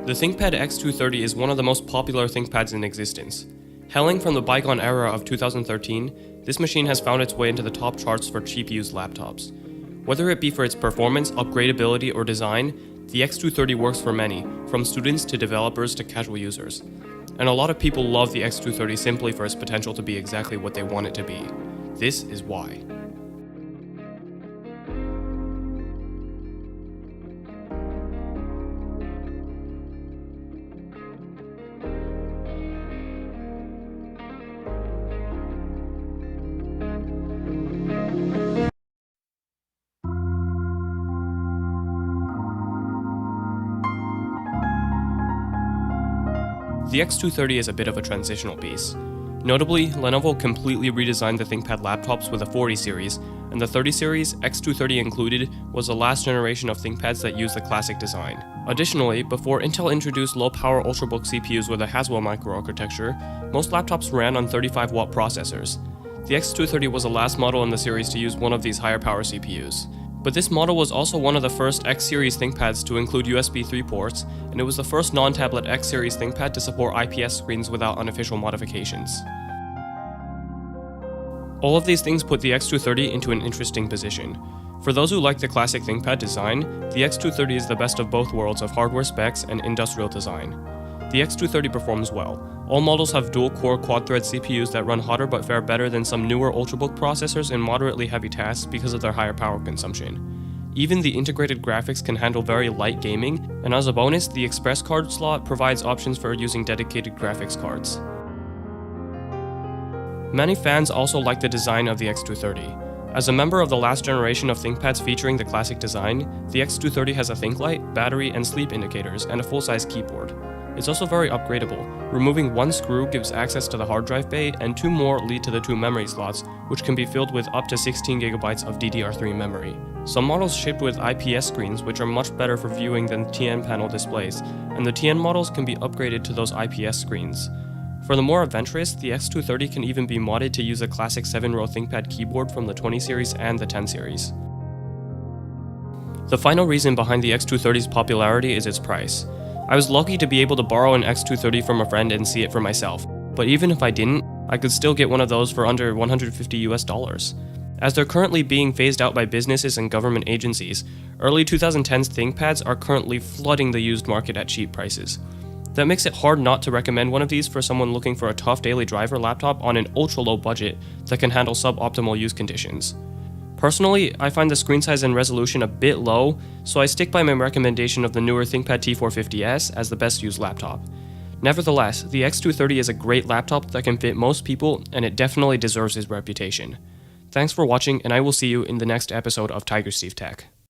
The ThinkPad X230 is one of the most popular ThinkPads in existence. Hailing from the bygone era of 2013, this machine has found its way into the top charts for cheap used laptops. Whether it be for its performance, upgradability, or design, the X230 works for many, from students to developers to casual users. And a lot of people love the X230 simply for its potential to be exactly what they want it to be. This is why. The X230 is a bit of a transitional piece. Notably, Lenovo completely redesigned the ThinkPad laptops with the 40 series, and the 30 series, X230 included, was the last generation of ThinkPads that used the classic design. Additionally, before Intel introduced low-power ultrabook CPUs with a Haswell microarchitecture, most laptops ran on 35-watt processors. The X230 was the last model in the series to use one of these higher-power CPUs. But this model was also one of the first X-series ThinkPads to include USB 3 ports, and it was the first non-tablet X-series ThinkPad to support IPS screens without unofficial modifications. All of these things put the X230 into an interesting position. For those who like the classic ThinkPad design, the X230 is the best of both worlds of hardware specs and industrial design. The X230 performs well. All models have dual-core quad-thread CPUs that run hotter but fare better than some newer ultrabook processors in moderately heavy tasks because of their higher power consumption. Even the integrated graphics can handle very light gaming, and as a bonus, the Express card slot provides options for using dedicated graphics cards. Many fans also like the design of the X230. As a member of the last generation of ThinkPads featuring the classic design, the X230 has a ThinkLight, battery, and sleep indicators, and a full-size keyboard. It's also very upgradable. Removing one screw gives access to the hard drive bay, and two more lead to the two memory slots, which can be filled with up to 16 GB of DDR3 memory. Some models shipped with IPS screens, which are much better for viewing than TN panel displays, and the TN models can be upgraded to those IPS screens. For the more adventurous, the X230 can even be modded to use a classic 7-row ThinkPad keyboard from the 20 series and the 10 series. The final reason behind the X230's popularity is its price. I was lucky to be able to borrow an X230 from a friend and see it for myself, but even if I didn't, I could still get one of those for under $150. As they're currently being phased out by businesses and government agencies, early 2010s ThinkPads are currently flooding the used market at cheap prices. That makes it hard not to recommend one of these for someone looking for a tough daily driver laptop on an ultra-low budget that can handle suboptimal use conditions. Personally, I find the screen size and resolution a bit low, so I stick by my recommendation of the newer ThinkPad T450S as the best used laptop. Nevertheless, the X230 is a great laptop that can fit most people, and it definitely deserves its reputation. Thanks for watching, and I will see you in the next episode of Tiger Steve Tech.